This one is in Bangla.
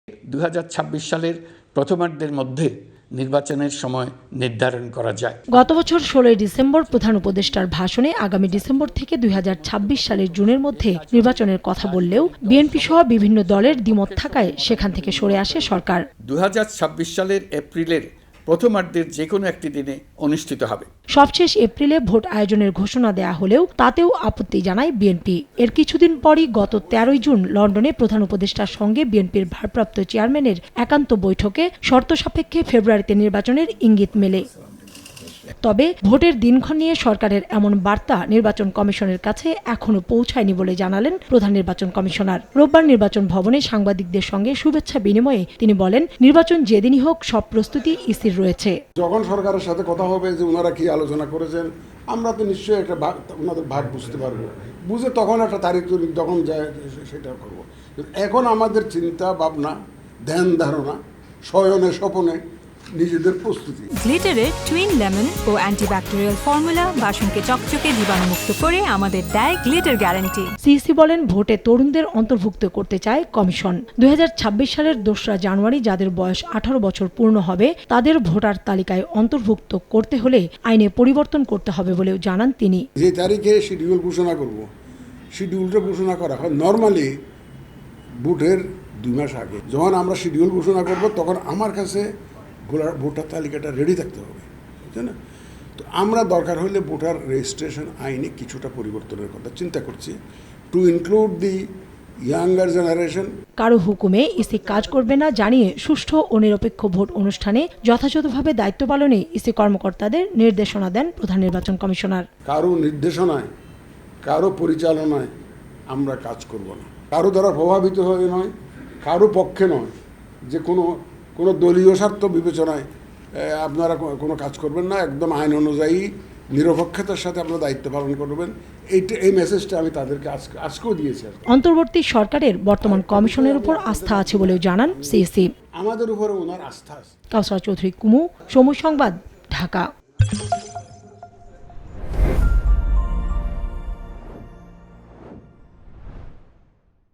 2026 সালের প্রথমার্ধের মধ্যে নির্বাচনের সময় নির্ধারণ করা যায়। গত বছর 16 ডিসেম্বর প্রধান উপদেষ্টার ভাষণে আগামী ডিসেম্বর থেকে 2026 সালের জুনের মধ্যে নির্বাচনের কথা বললেও বিএনপি সহ বিভিন্ন দলের দ্বিমত থাকায় সেখান থেকে সরে আসে সরকার। 2026 সালের এপ্রিলের প্রথমার্ধের যে কোনো একটি দিনে অনুষ্ঠিত হবে। সবশেষ এপ্রিলে ভোট আয়োজনের ঘোষণা দেয়া হলেও তাতেও আপত্তি জানায় বিএনপি। এর কিছুদিন পরই গত 13 জুন লন্ডনে প্রধান উপদেষ্টার সঙ্গে বিএনপির ভারপ্রাপ্ত চেয়ারম্যানের একান্ত বৈঠকে শর্ত সাপেক্ষে ফেব্রুয়ারিতে নির্বাচনের ইঙ্গিত মেলে। তবে ভোটের দিনক্ষণ নিয়ে সরকারের এমন বার্তা নির্বাচন কমিশনের কাছে এখনো পৌঁছায়নি বলে জানালেন প্রধান নির্বাচন কমিশনার। রোববার নির্বাচন ভবনে সাংবাদিকদের সঙ্গে শুভেচ্ছা বিনিময়ে তিনি বলেন, নির্বাচন যেদিনই হোক সব প্রস্তুতি ইসির রয়েছে। যখন সরকারের সাথে কথা হবে যে ওনারা কি আলোচনা করেছেন, আমরা তো নিশ্চয়ই একটা ওনাদের ভাগ বুঝতে পারবো, বুঝে তখন একটা তারিখ যখন যায় সেটা করবো। এখন আমাদের চিন্তা ভাবনা, ধ্যান ধারণা, শয়নে স্বপনে নিজেদের প্রস্তুতি। গ্লিটারের টুইন লেমন ও অ্যান্টিব্যাকটেরিয়াল ফর্মুলা বাসনকে চকচকে জীবাণুমুক্ত করে আমাদের দেয় গ্লিটার গ্যারান্টি। সিইসি বলেন, ভোটে তরুণদের অন্তর্ভুক্ত করতে চায় কমিশন। 2026 সালের 2রা জানুয়ারি যাদের বয়স 18 বছর পূর্ণ হবে তাদের ভোটার তালিকায় অন্তর্ভুক্ত করতে হলে আইনে পরিবর্তন করতে হবে বলেও জানান তিনি। যে তারিখে শিডিউল ঘোষণা করব, শিডিউলটা ঘোষণা করা হয় নর্মালি ভোটের 2 মাস আগে। যখন আমরা শিডিউল ঘোষণা করব তখন আমার কাছে ভোটার তালিকাটা রেডি থাকতে হবে, বুঝছেন না? তো আমরা দরকার হলে ভোটার রেজিস্ট্রেশন আইনে কিছুটা পরিবর্তনের কথা চিন্তা করছি, two include the younger generation. কারো হুকুমে ইসি কাজ করবে না জানিয়ে সুষ্ঠু ও নিরপেক্ষ ভোট অনুষ্ঠানে যথাযথভাবে দায়িত্ব পালনে ইসি কর্মকর্তাদের নির্দেশনা দেন প্রধান নির্বাচন কমিশনার। কারো নির্দেশনায়, কারো পরিচালনায় আমরা কাজ করব না, কারো দ্বারা প্রভাবিত হয়ে নয়, কারো পক্ষে নয়, যে কোনো দলীয় স্বার্থ বিবেচনায় আপনারা কোনো কাজ করবেন না। একদম আইন অনুযায়ী নিরপেক্ষতার সাথে আপনারা দায়িত্ব পালন করবেন। এই মেসেজটা আমি তাদেরকে আজকেও দিয়েছি। অন্তর্বর্তী সরকারের বর্তমান কমিশনের উপর আস্থা আছে বলেও জানান সিইসি। আমাদের উপরে ওনার আস্থা আছে। কাউসারা চৌধুরী কুমু, সময় সংবাদ, ঢাকা।